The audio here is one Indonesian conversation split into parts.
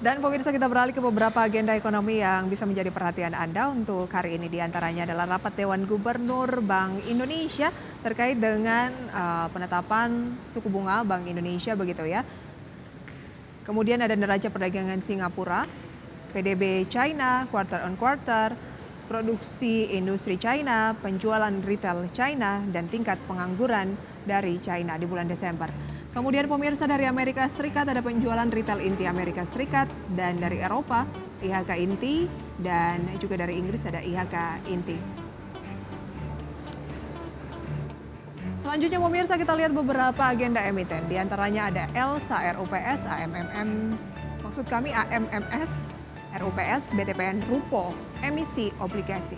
Dan pemirsa, kita beralih ke beberapa agenda ekonomi yang bisa menjadi perhatian Anda untuk hari ini. Di antaranya adalah rapat Dewan Gubernur Bank Indonesia terkait dengan penetapan suku bunga Bank Indonesia begitu ya. Kemudian ada neraca perdagangan Singapura, PDB China quarter on quarter, produksi industri China, penjualan retail China, dan tingkat pengangguran dari China di bulan Desember. Kemudian pemirsa, dari Amerika Serikat ada penjualan retail inti Amerika Serikat, dan dari Eropa IHK inti, dan juga dari Inggris ada IHK inti. Selanjutnya pemirsa, kita lihat beberapa agenda emiten. Di antaranya ada ELSA, RUPS, AMMS, RUPS, BTPN, Rupo, emisi obligasi.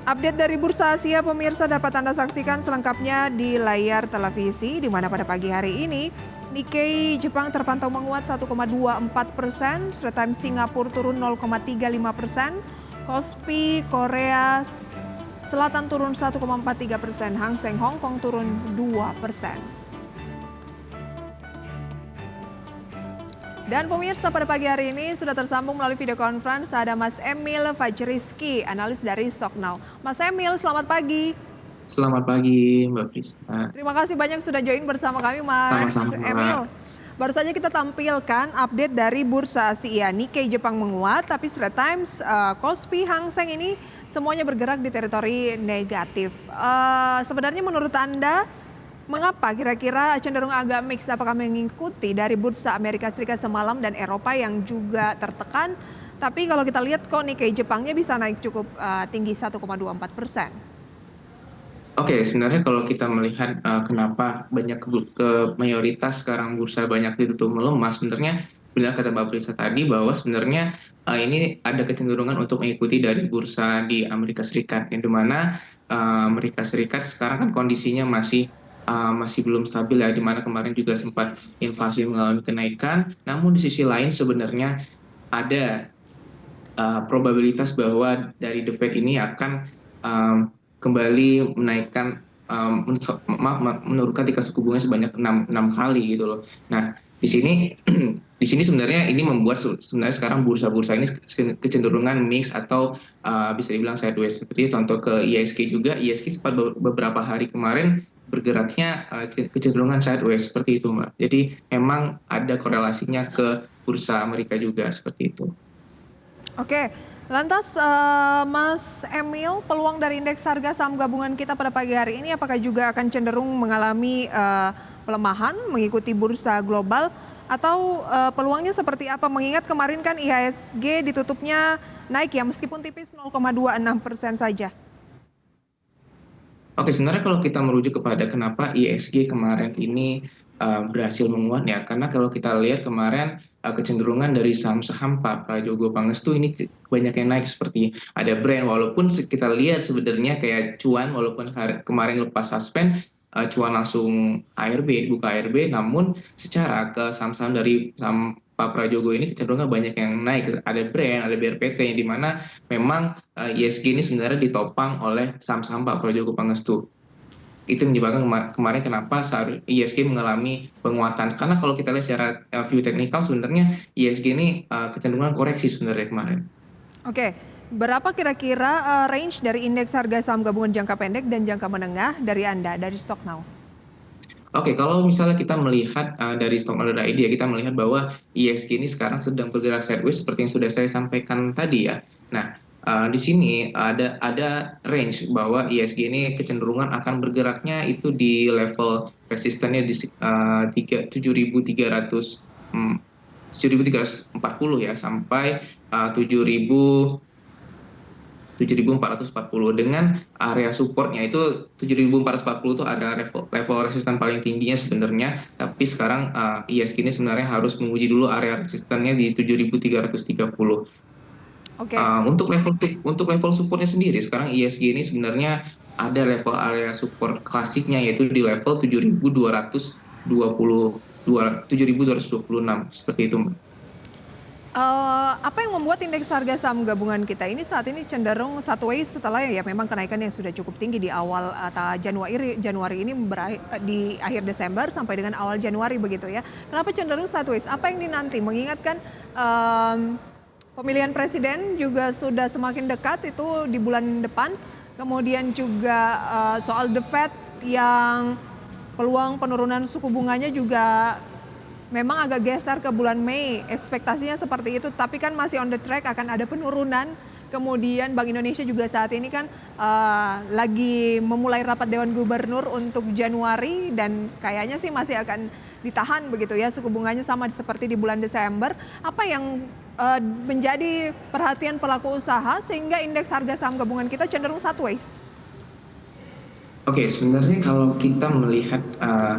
Update dari Bursa Asia pemirsa dapat Anda saksikan selengkapnya di layar televisi, di mana pada pagi hari ini Nikkei Jepang terpantau menguat 1,24%, Straits Times Singapura turun 0,35%, Kospi Korea Selatan turun 1,43%, Hang Seng Hong Kong turun 2%. Dan pemirsa, pada pagi hari ini sudah tersambung melalui video conference ada Mas Emil Fajriski, analis dari Stocknow. Mas Emil, selamat pagi. Selamat pagi, Mbak Prisna. Terima kasih banyak sudah join bersama kami, Mas Emil. Baru saja kita tampilkan update dari Bursa Asia. Nikkei Jepang menguat, tapi Straits Times, Kospi, Hang Seng ini semuanya bergerak di teritori negatif. Sebenarnya menurut Anda, mengapa kira-kira cenderung agak mix? Apakah mengikuti dari bursa Amerika Serikat semalam dan Eropa yang juga tertekan? Tapi kalau kita lihat kok Nikkei Jepangnya bisa naik cukup tinggi 1,24%. Oke, sebenarnya kalau kita melihat kenapa banyak ke mayoritas sekarang bursa banyak ditutup melemah, sebenarnya benar kata Mbak Prisa tadi bahwa sebenarnya ini ada kecenderungan untuk mengikuti dari bursa di Amerika Serikat, yang dimana Amerika Serikat sekarang kan kondisinya masih belum stabil ya, di mana kemarin juga sempat inflasi mengalami kenaikan. Namun di sisi lain sebenarnya ada probabilitas bahwa dari The Fed ini akan kembali menaikkan menurunkan tingkat suku bunga sebanyak 6 kali gitu loh. Nah, di sini sebenarnya ini membuat sebenarnya sekarang bursa-bursa ini kecenderungan mix atau bisa dibilang sideways. Seperti contoh ke ISG juga, ISG sempat beberapa hari kemarin bergeraknya kecenderungan sideways seperti itu, Mbak. Jadi memang ada korelasinya ke bursa Amerika juga seperti itu. Oke, lantas Mas Emil, peluang dari indeks harga saham gabungan kita pada pagi hari ini apakah juga akan cenderung mengalami pelemahan mengikuti bursa global, atau peluangnya seperti apa? Mengingat kemarin kan IHSG ditutupnya naik ya, meskipun tipis 0,26% saja. Oke, sebenarnya kalau kita merujuk kepada kenapa ISG kemarin ini berhasil menguat ya, karena kalau kita lihat kemarin kecenderungan dari saham-saham Pak Prajogo Pangestu ini banyak yang naik, seperti ada brand, walaupun kita lihat sebenarnya kayak cuan, walaupun kemarin lepas suspend, cuan langsung ARB, buka ARB, namun secara ke saham-saham dari saham Pak Prajogo ini kecenderungan banyak yang naik. Ada brand, ada BRPT, yang dimana memang ISG ini sebenarnya ditopang oleh saham-saham Pak Prajogo Pangestu. Itu menyebabkan kemarin kenapa ISG mengalami penguatan. Karena kalau kita lihat secara view teknikal, sebenarnya ISG ini kecenderungan koreksi sebenarnya kemarin. Oke, berapa kira-kira range dari indeks harga saham gabungan jangka pendek dan jangka menengah dari Anda, dari Stocknow? Oke, kalau misalnya kita melihat dari Stocknow.id ya, kita melihat bahwa ISG ini sekarang sedang bergerak sideways seperti yang sudah saya sampaikan tadi ya. Nah, di sini ada range bahwa ISG ini kecenderungan akan bergeraknya itu di level resistennya di 7.340 ya, sampai 7.440, dengan area supportnya itu 7.440 itu ada level resisten paling tingginya sebenarnya, tapi sekarang ISG ini sebenarnya harus menguji dulu area resistennya di 7.330. Oke. Untuk level supportnya sendiri sekarang ISG ini sebenarnya ada level area support klasiknya, yaitu di level 7.226 seperti itu, Mbak. Apa yang membuat indeks harga saham gabungan kita ini saat ini cenderung sideways setelah ya memang kenaikan yang sudah cukup tinggi di awal Januari ini di akhir Desember sampai dengan awal Januari begitu ya. Kenapa cenderung sideways? Apa yang dinanti? Mengingatkan pemilihan presiden juga sudah semakin dekat itu di bulan depan. Kemudian juga soal The Fed yang peluang penurunan suku bunganya juga memang agak geser ke bulan Mei, ekspektasinya seperti itu, tapi kan masih on the track akan ada penurunan. Kemudian Bank Indonesia juga saat ini kan lagi memulai rapat Dewan Gubernur untuk Januari dan kayaknya sih masih akan ditahan begitu ya suku bunganya sama seperti di bulan Desember. Apa yang menjadi perhatian pelaku usaha sehingga indeks harga saham gabungan kita cenderung sideways? Oke, sebenarnya kalau kita melihat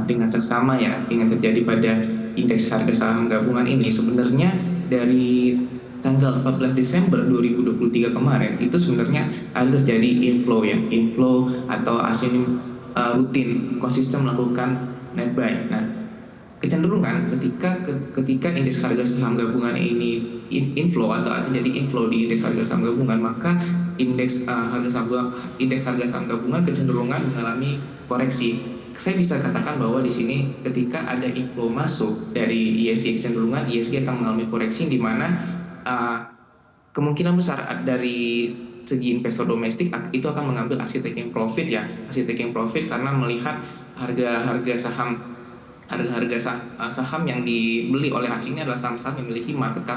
dengan seksama ya, yang terjadi pada indeks harga saham gabungan ini, sebenarnya dari tanggal 14 Desember 2023 kemarin, itu sebenarnya ada terjadi inflow ya, inflow atau asing rutin, konsisten melakukan net buy. Nah, kecenderungan ketika indeks harga saham gabungan ini inflow atau terjadi inflow di indeks harga saham gabungan, maka indeks harga saham gabungan kecenderungan mengalami koreksi. Saya bisa katakan bahwa di sini ketika ada inflow masuk dari ISG, kecenderungan ISG akan mengalami koreksi di mana kemungkinan besar dari segi investor domestik itu akan mengambil aksi taking profit ya, aksi taking profit karena melihat harga-harga saham yang dibeli oleh asingnya adalah saham-saham yang memiliki market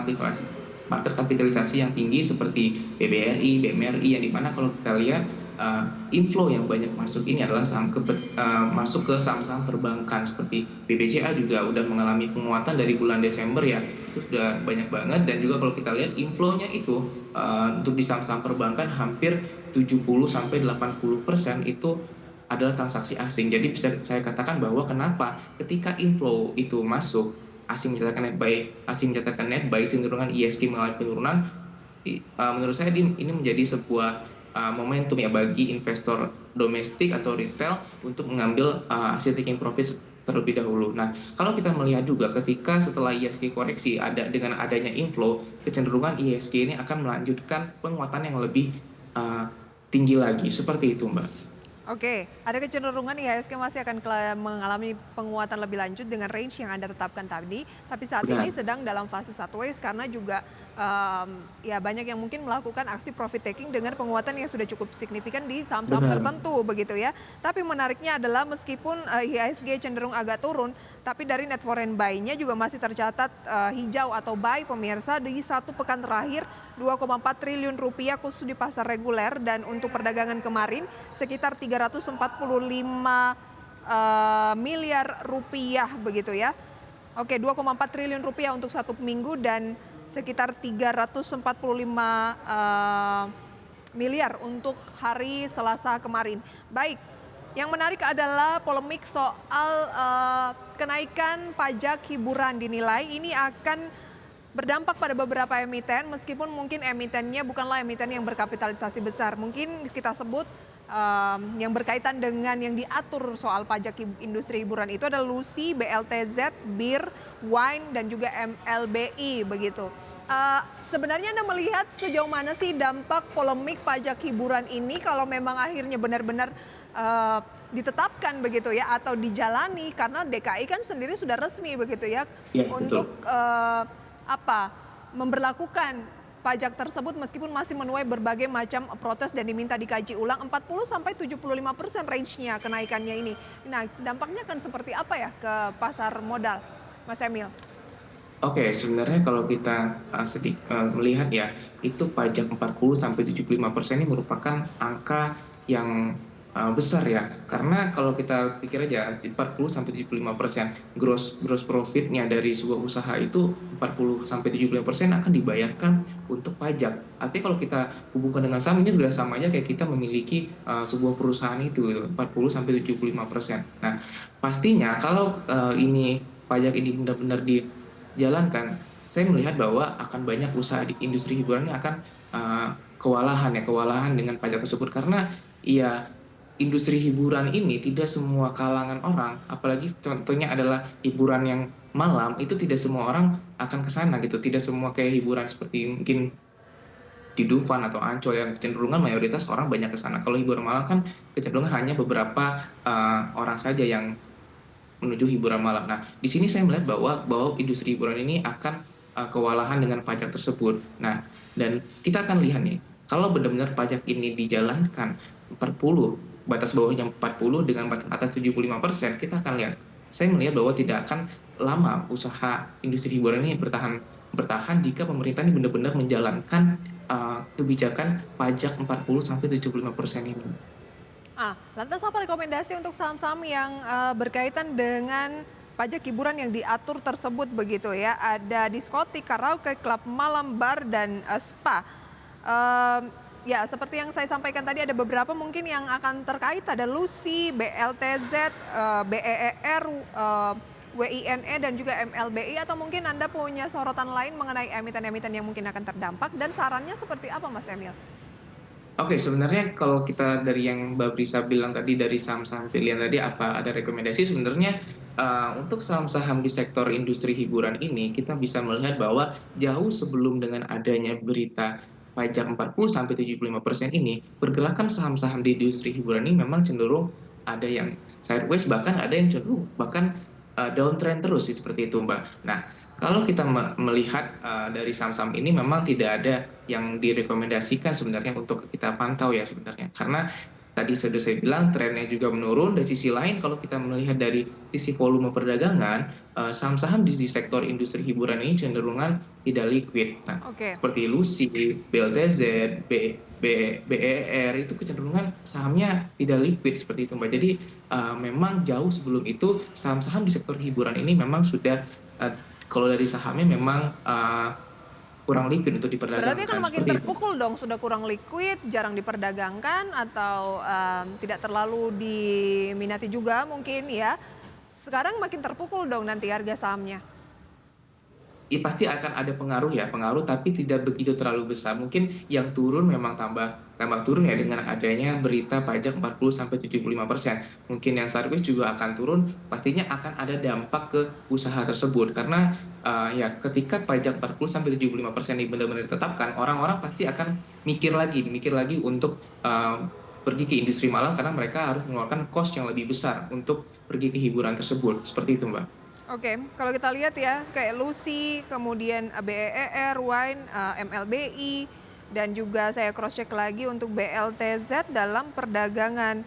kapitalisasi yang tinggi seperti BBRI, BMRI, yang dimana kalau kita lihat inflow yang banyak masuk ini adalah masuk ke saham-saham perbankan seperti BBCA juga udah mengalami penguatan dari bulan Desember ya, itu sudah banyak banget. Dan juga kalau kita lihat inflow-nya itu untuk di saham-saham perbankan hampir 70-80% itu adalah transaksi asing. Jadi bisa saya katakan bahwa kenapa ketika inflow itu masuk, asing mencatatkan net buy, cenderungan ISG mengalami penurunan. Menurut saya ini menjadi sebuah momentum ya bagi investor domestik atau retail untuk mengambil hasil taking profit terlebih dahulu. Nah, kalau kita melihat juga ketika setelah ISG koreksi dengan adanya inflow, kecenderungan ISG ini akan melanjutkan penguatan yang lebih tinggi lagi, seperti itu, Mbak. Oke, ada kecenderungan IHSG masih akan mengalami penguatan lebih lanjut dengan range yang Anda tetapkan tadi, tapi saat Benar. ini sedang dalam fase sideways karena juga ya banyak yang mungkin melakukan aksi profit taking dengan penguatan yang sudah cukup signifikan di saham-saham Benar. tertentu begitu ya. Tapi menariknya adalah meskipun IHSG cenderung agak turun, tapi dari net foreign buy-nya juga masih tercatat hijau atau buy pemirsa di satu pekan terakhir 2,4 triliun rupiah khusus di pasar reguler, dan untuk perdagangan kemarin sekitar 345 miliar rupiah begitu ya. Oke, 2,4 triliun rupiah untuk satu minggu dan sekitar 345 miliar untuk hari Selasa kemarin. Baik, yang menarik adalah polemik soal kenaikan pajak hiburan dinilai ini akan berdampak pada beberapa emiten, meskipun mungkin emitennya bukanlah emiten yang berkapitalisasi besar. Mungkin kita sebut yang berkaitan dengan yang diatur soal pajak industri hiburan itu adalah Lucy, BLTZ, Bir, Wine, dan juga MLBI begitu. Sebenarnya Anda melihat sejauh mana sih dampak polemik pajak hiburan ini kalau memang akhirnya benar-benar ditetapkan begitu ya atau dijalani, karena DKI kan sendiri sudah resmi begitu ya, Ya, untuk memberlakukan pajak tersebut meskipun masih menuai berbagai macam protes dan diminta dikaji ulang. 40-75% range-nya kenaikannya ini. Nah, dampaknya akan seperti apa ya ke pasar modal, Mas Emil? Oke, sebenarnya kalau kita melihat ya, itu pajak 40-75% ini merupakan angka yang besar ya, karena kalau kita pikir aja 40-75% gross profitnya dari sebuah usaha itu 40-75% akan dibayarkan untuk pajak. Artinya kalau kita hubungkan dengan saham, ini sudah sama aja kayak kita memiliki sebuah perusahaan itu 40-75%. Nah, pastinya kalau ini pajak ini benar-benar dijalankan, saya melihat bahwa akan banyak usaha di industri hiburan yang akan kewalahan dengan pajak tersebut, karena ya industri hiburan ini tidak semua kalangan orang, apalagi contohnya adalah hiburan yang malam, itu tidak semua orang akan ke sana gitu. Tidak semua kayak hiburan seperti mungkin di Dufan atau Ancol yang kecenderungan mayoritas orang banyak ke sana. Kalau hiburan malam kan kecenderungan hanya beberapa orang saja yang menuju hiburan malam. Nah, di sini saya melihat bahwa industri hiburan ini akan kewalahan dengan pajak tersebut. Nah, dan kita akan lihat nih, kalau benar-benar pajak ini dijalankan 40, batas bawahnya 40 dengan batas atas 75%, kita akan lihat. Saya melihat bahwa tidak akan lama usaha industri hiburan ini bertahan jika pemerintah ini benar-benar menjalankan kebijakan pajak 40 sampai 75% ini. Lantas apa rekomendasi untuk saham-saham yang berkaitan dengan pajak hiburan yang diatur tersebut begitu ya? Ada diskotik, karaoke, klub malam, bar, dan spa. Ya, seperti yang saya sampaikan tadi ada beberapa mungkin yang akan terkait. Ada Lucy, BLTZ, BEER, WINE, dan juga MLBI. Atau mungkin Anda punya sorotan lain mengenai emiten-emiten yang mungkin akan terdampak. Dan sarannya seperti apa, Mas Emil? Oke, sebenarnya kalau kita dari yang Mbak Prisa bilang tadi dari saham-saham pilihan tadi apa ada rekomendasi sebenarnya untuk saham-saham di sektor industri hiburan ini kita bisa melihat bahwa jauh sebelum dengan adanya berita pajak 40 sampai 75% ini, pergerakan saham-saham di industri hiburan ini memang cenderung ada yang sideways, bahkan ada yang cenderung bahkan downtrend terus seperti itu, Mbak. Nah, kalau kita melihat dari saham-saham ini memang tidak ada yang direkomendasikan sebenarnya untuk kita pantau ya sebenarnya. Karena tadi sudah saya bilang trennya juga menurun. Dari sisi lain kalau kita melihat dari sisi volume perdagangan, saham-saham di sektor industri hiburan ini cenderungan tidak liquid. Nah, seperti Lucy, BLTZ, BER itu kecenderungan sahamnya tidak liquid seperti itu, Mbak. Jadi memang jauh sebelum itu saham-saham di sektor hiburan ini memang sudah kalau dari sahamnya memang kurang liquid untuk diperdagangkan. Berarti kan makin terpukul dong, sudah kurang liquid, jarang diperdagangkan atau tidak terlalu diminati juga mungkin ya. Sekarang makin terpukul dong nanti harga sahamnya. Pasti akan ada pengaruh tapi tidak begitu terlalu besar. Mungkin yang turun memang tambah turun ya dengan adanya berita pajak 40 sampai 75%. Mungkin yang sideways juga akan turun, pastinya akan ada dampak ke usaha tersebut karena ya ketika pajak 40 sampai 75% ini benar-benar ditetapkan, orang-orang pasti akan mikir lagi untuk pergi ke industri malam karena mereka harus mengeluarkan cost yang lebih besar untuk pergi ke hiburan tersebut. Seperti itu, Mbak. Oke, kalau kita lihat ya, kayak Lucy, kemudian BEER, WINE, MLBI, dan juga saya cross check lagi untuk BLTZ dalam perdagangan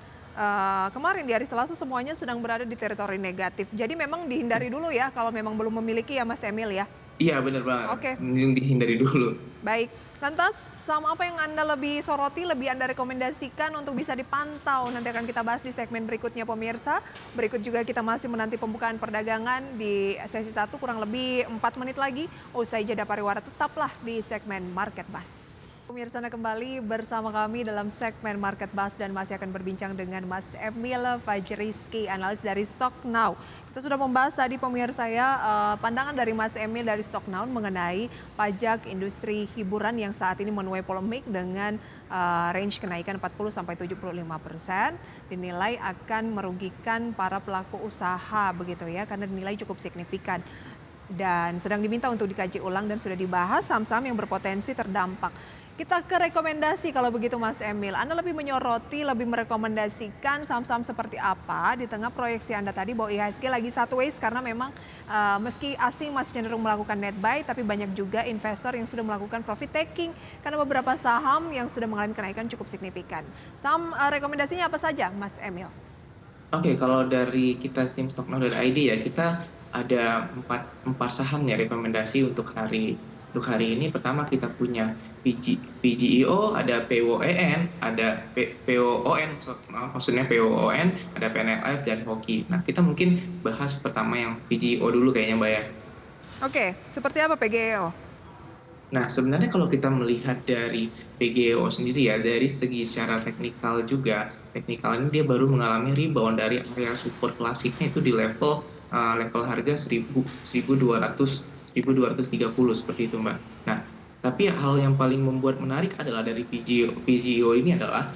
kemarin di hari Selasa semuanya sedang berada di teritori negatif. Jadi memang dihindari dulu ya kalau memang belum memiliki ya Mas Emil ya. Iya benar banget. Oke. Dihindari dulu. Baik. Lantas sama apa yang Anda lebih soroti, lebih Anda rekomendasikan untuk bisa dipantau? Nanti akan kita bahas di segmen berikutnya pemirsa. Berikut juga kita masih menanti pembukaan perdagangan di sesi 1 kurang lebih 4 menit lagi. Usai jeda pariwara tetaplah di segmen Market Buzz. Pemirsa Anda kembali bersama kami dalam segmen Market Buzz dan masih akan berbincang dengan Mas Emil Fajriski, analis dari StockNow. Kita sudah membahas tadi pemirsa ya, pandangan dari Mas Emil dari StockNow mengenai pajak industri hiburan yang saat ini menuai polemik dengan range kenaikan 40 sampai 75%, dinilai akan merugikan para pelaku usaha begitu ya, karena dinilai cukup signifikan. Dan sedang diminta untuk dikaji ulang dan sudah dibahas saham-saham yang berpotensi terdampak. Kita ke rekomendasi kalau begitu Mas Emil. Anda lebih menyoroti, lebih merekomendasikan saham-saham seperti apa di tengah proyeksi Anda tadi bahwa IHSG lagi sideways karena memang meski asing masih cenderung melakukan net buy tapi banyak juga investor yang sudah melakukan profit taking karena beberapa saham yang sudah mengalami kenaikan cukup signifikan. Saham rekomendasinya apa saja Mas Emil? Oke, kalau dari kita tim StockNow.id ya kita ada empat saham ya rekomendasi untuk hari ini. Pertama kita punya PGIO, ada PWON, ada PWON, maksudnya PWON, ada PNLF dan Hoki. Nah kita mungkin bahas pertama yang PGIO dulu kayaknya Mbak ya. Oke, seperti apa PGIO? Nah sebenarnya kalau kita melihat dari PGIO sendiri ya, dari segi secara teknikal juga, teknikal ini dia baru mengalami rebound dari area support klasiknya itu di level harga 1230 seperti itu Mbak. Nah, Tapi hal yang paling membuat menarik adalah dari PGO ini adalah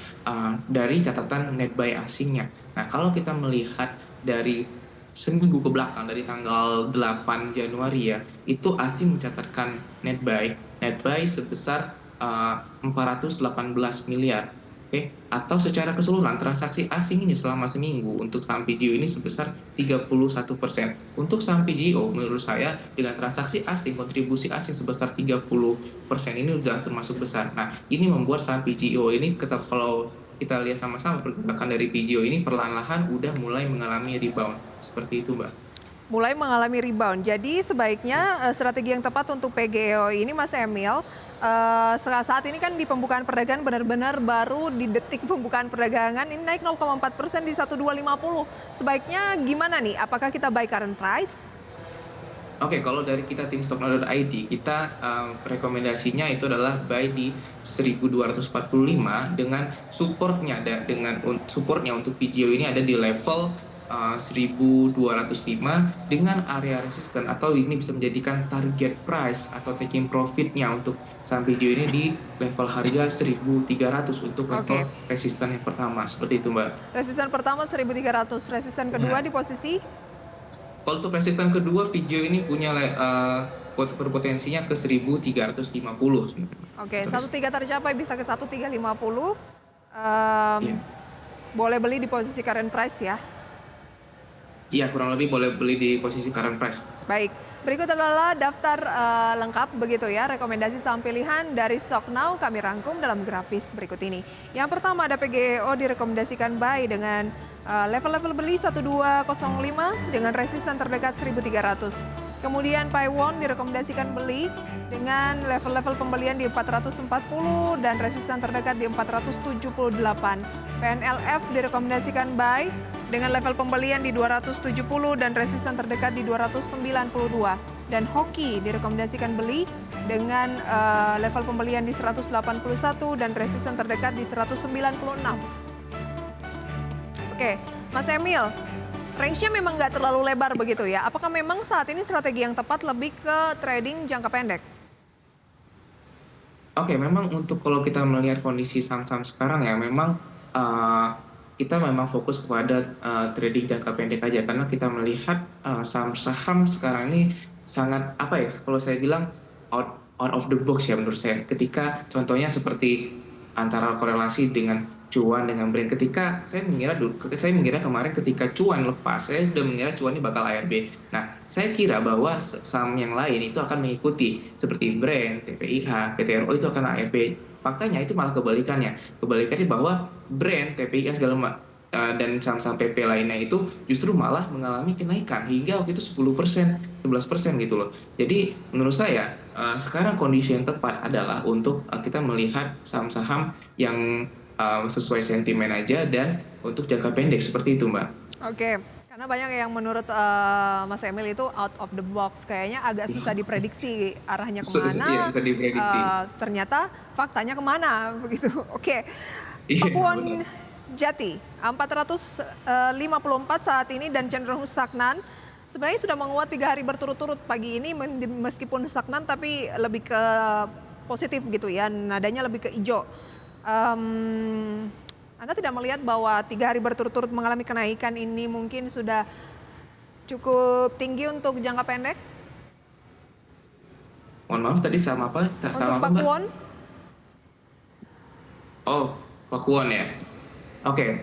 dari catatan net buy asingnya. Nah, kalau kita melihat dari seminggu ke belakang dari tanggal 8 Januari ya, itu asing mencatatkan net buy sebesar 418 miliar. Oke, atau secara keseluruhan transaksi asing ini selama seminggu untuk saham PGO ini sebesar 31%. Untuk saham PGO menurut saya dengan transaksi asing, kontribusi asing sebesar 30% ini sudah termasuk besar. Nah, ini membuat saham PGO ini kalau kita lihat sama-sama pergerakan dari PGO ini perlahan-lahan udah mulai mengalami rebound. Seperti itu, Mbak. Mulai mengalami rebound. Jadi sebaiknya strategi yang tepat untuk PGEO ini Mas Emil, saat ini kan di pembukaan perdagangan benar-benar baru di detik pembukaan perdagangan ini naik 0,4% di 1250. Sebaiknya gimana nih? Apakah kita buy current price? Oke, kalau dari kita tim Stocknow.id, kita rekomendasinya itu adalah buy di 1245 dengan supportnya untuk PGO ini ada di level 1205 dengan area resisten atau ini bisa menjadikan target price atau taking profitnya untuk saham PGO ini di level harga 1300 untuk level resisten yang pertama. Seperti itu, Mbak. Resisten pertama 1300, resisten kedua di posisi? Kalau untuk resisten kedua, PGO ini punya berpotensinya ke 1350 sebenarnya. Oke, 13 tercapai bisa ke 1350. Iya. Boleh beli di posisi current price ya? Iya, kurang lebih boleh beli di posisi current price. Baik, berikut adalah daftar lengkap begitu ya, rekomendasi saham pilihan dari Stocknow kami rangkum dalam grafis berikut ini. Yang pertama ada PGEO direkomendasikan buy dengan level-level beli 1205 dengan resisten terdekat 1300. Kemudian Paiwon direkomendasikan beli dengan level-level pembelian di 440 dan resisten terdekat di 478. PNLF direkomendasikan buy dengan level pembelian di 270 dan resisten terdekat di 292. Dan Hoki direkomendasikan beli dengan level pembelian di 181 dan resisten terdekat di 196. Oke, Mas Emil, range-nya memang nggak terlalu lebar begitu ya. Apakah memang saat ini strategi yang tepat lebih ke trading jangka pendek? Oke, memang untuk kalau kita melihat kondisi saham-saham sekarang ya, memang kita memang fokus kepada trading jangka pendek aja karena kita melihat saham-saham sekarang ini sangat kalau saya bilang out of the box ya menurut saya. Ketika contohnya seperti antara korelasi dengan cuan dengan brand. Ketika saya mengira kemarin ketika cuan lepas, saya sudah mengira cuan ini bakal ARB. Nah, saya kira bahwa saham yang lain itu akan mengikuti seperti brand, TPIH, PTRO itu akan ARB. Faktanya itu malah kebalikannya bahwa brand, TPIH dan saham-saham PP lainnya itu justru malah mengalami kenaikan hingga waktu itu 10%, 11% gitu loh. Jadi menurut saya sekarang kondisi yang tepat adalah untuk kita melihat saham-saham yang sesuai sentimen aja dan untuk jangka pendek seperti itu, Mbak. Oke, karena banyak yang menurut Mas Emil itu out of the box, kayaknya agak susah diprediksi arahnya kemana. Iya, susah diprediksi. Ternyata faktanya kemana begitu. Oke, Iya, Pakuwon Jati 454 saat ini dan cenderung stagnan. Sebenarnya sudah menguat 3 hari berturut-turut pagi ini meskipun stagnan tapi lebih ke positif gitu ya, nadanya lebih ke hijau. Anda tidak melihat bahwa 3 hari berturut-turut mengalami kenaikan ini mungkin sudah cukup tinggi untuk jangka pendek? Mohon maaf tadi sama apa? Untuk Pakuwon? Oh, Pakuwon ya. Oke,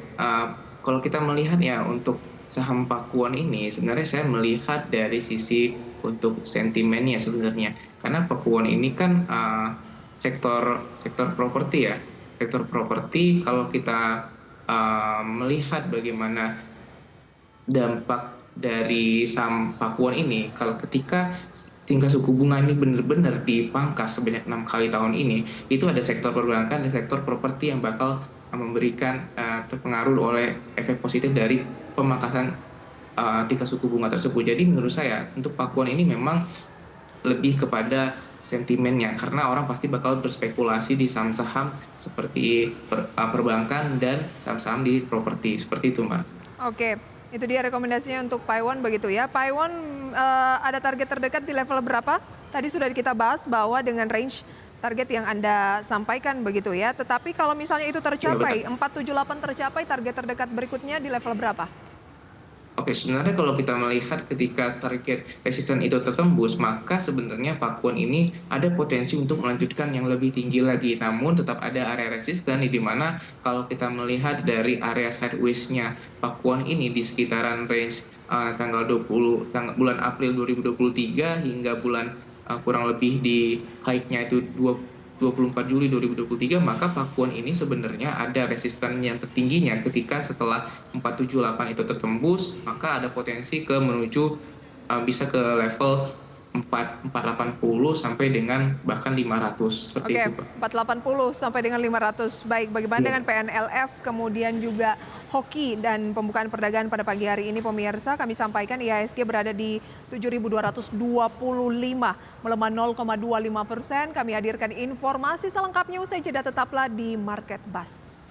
kalau kita melihat ya untuk saham Pakuwon ini sebenarnya saya melihat dari sisi untuk sentimennya sebenarnya. Karena Pakuwon ini kan sektor properti ya. Sektor properti kalau kita melihat bagaimana dampak dari saham Pakuwon ini kalau ketika tingkat suku bunga ini benar-benar dipangkas sebanyak 6 kali tahun ini, itu ada sektor perbankan dan sektor properti yang bakal memberikan terpengaruh oleh efek positif dari pemangkasan tingkat suku bunga tersebut. Jadi menurut saya untuk Pakuwon ini memang lebih kepada sentimennya karena orang pasti bakal berspekulasi di saham-saham seperti perbankan dan saham-saham di properti seperti itu, Mbak. Oke, itu dia rekomendasinya untuk Paiwon begitu ya. Paiwon ada target terdekat di level berapa? Tadi sudah kita bahas bahwa dengan range target yang Anda sampaikan begitu ya. Tetapi kalau misalnya itu tercapai, betul. 478 tercapai, target terdekat berikutnya di level berapa? Oke, sebenarnya kalau kita melihat ketika target resisten itu tertembus, maka sebenarnya Pakuan ini ada potensi untuk melanjutkan yang lebih tinggi lagi. Namun tetap ada area resisten di mana kalau kita melihat dari area sideways-nya Pakuan ini di sekitaran range tanggal 20 bulan April 2023 hingga bulan kurang lebih di high-nya itu 24 Juli 2023, maka Pakuan ini sebenarnya ada resisten yang tertingginya ketika setelah 478 itu tertembus, maka ada potensi ke menuju bisa ke level 480 sampai dengan bahkan 500 seperti Oke, itu, Pak. 480 sampai dengan 500. Baik, bagaimana Iya. dengan PNLF, kemudian juga hoki dan pembukaan perdagangan pada pagi hari ini pemirsa, kami sampaikan IHSG berada di 7.225, melemah 0,25%. Kami hadirkan informasi selengkapnya usai jeda, tetaplah di Market Buzz.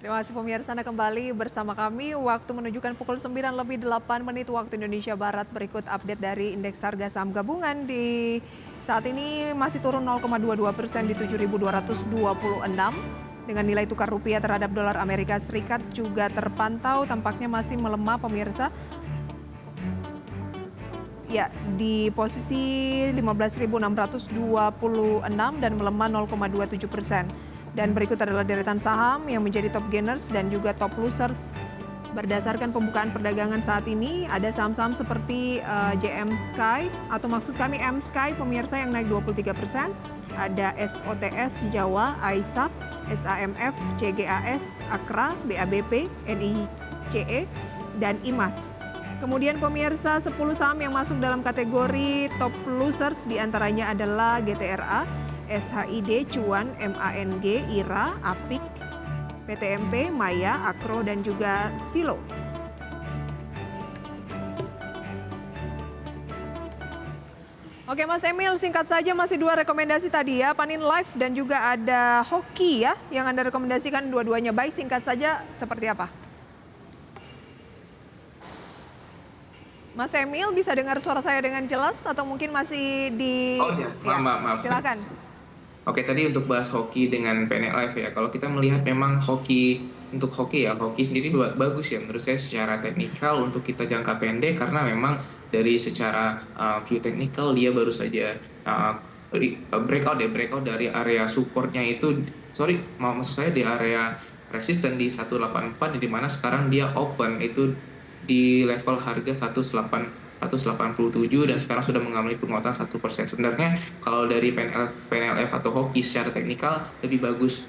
Terima kasih pemirsa, Anda kembali bersama kami. Waktu menunjukkan pukul 9:08 waktu Indonesia Barat. Berikut update dari indeks harga saham gabungan di saat ini masih turun 0,22% di 7.226. Dengan nilai tukar rupiah terhadap dolar Amerika Serikat juga terpantau tampaknya masih melemah pemirsa. Ya, di posisi 15.626 dan melemah 0,27%. Dan berikut adalah deretan saham yang menjadi top gainers dan juga top losers. Berdasarkan pembukaan perdagangan saat ini, ada saham-saham seperti JM Sky, atau maksud kami M Sky, pemirsa, yang naik 23%. Ada SOTS Jawa, AISAP, SAMF, CGAS, Akra, BABP, NICE, dan IMAS. Kemudian pemirsa, 10 saham yang masuk dalam kategori top losers diantaranya adalah GTRA, SHID, Cuan, MANG, IRA, APIK, PTMP, Maya, Akro, dan juga Silo. Oke Mas Emil, singkat saja masih 2 rekomendasi tadi ya, Panin Life dan juga ada Hoki ya, yang Anda rekomendasikan dua-duanya. Baik, singkat saja seperti apa? Mas Emil, bisa dengar suara saya dengan jelas atau mungkin masih di... Oh ya, maaf. Silakan. Oke, tadi untuk bahas hoki dengan PNLF ya. Kalau kita melihat memang hoki sendiri bagus ya menurut saya secara teknikal untuk kita jangka pendek, karena memang dari secara view teknikal dia baru saja breakout dari area supportnya itu, maksud saya di area resisten di 184, di mana sekarang dia open itu di level harga 187 dan sekarang sudah mengalami penguatan 1%. Sebenarnya kalau dari PNLF atau hoki secara teknikal lebih bagus,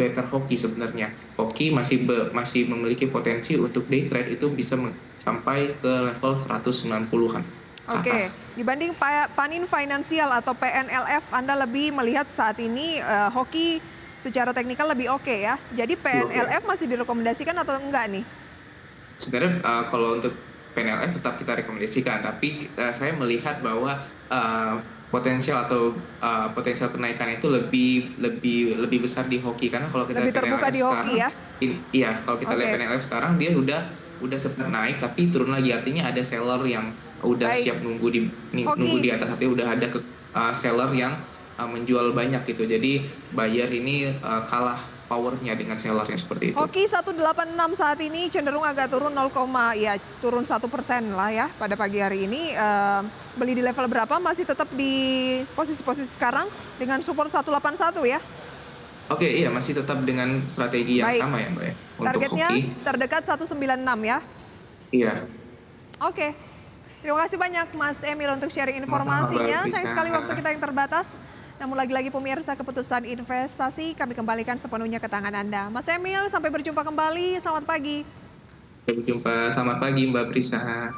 better hoki sebenarnya. Hoki masih memiliki potensi untuk day trade itu bisa sampai ke level 190-an. Oke, dibanding Panin Financial atau PNLF, Anda lebih melihat saat ini hoki secara teknikal lebih oke ya. Jadi PNLF masih direkomendasikan atau enggak nih? Sebenarnya kalau untuk PNLF tetap kita rekomendasikan, tapi saya melihat bahwa potensial kenaikan itu lebih besar di hoki, karena kalau kita lebih terbuka PNLF di hoki ya. Iya, kalau kita lihat PNLF sekarang dia udah sempat naik tapi turun lagi, artinya ada seller yang udah siap nunggu di atas, artinya udah ada seller yang menjual banyak gitu. Jadi buyer ini kalah powernya dengan sellernya seperti itu. Hoki 186 saat ini cenderung agak turun turun 1% lah ya pada pagi hari ini. Beli di level berapa? Masih tetap di posisi-posisi sekarang dengan support 181 ya? Oke, iya, masih tetap dengan strategi yang sama ya Mbak ya. Untuk targetnya hoki terdekat 196 ya? Iya. Oke. Terima kasih banyak Mas Emil untuk sharing informasinya. Sayang sekali waktu kita yang terbatas. Namun lagi-lagi pemirsa, keputusan investasi kami kembalikan sepenuhnya ke tangan Anda. Mas Emil, sampai berjumpa kembali. Selamat pagi. Sampai berjumpa. Selamat pagi Mbak Prisa.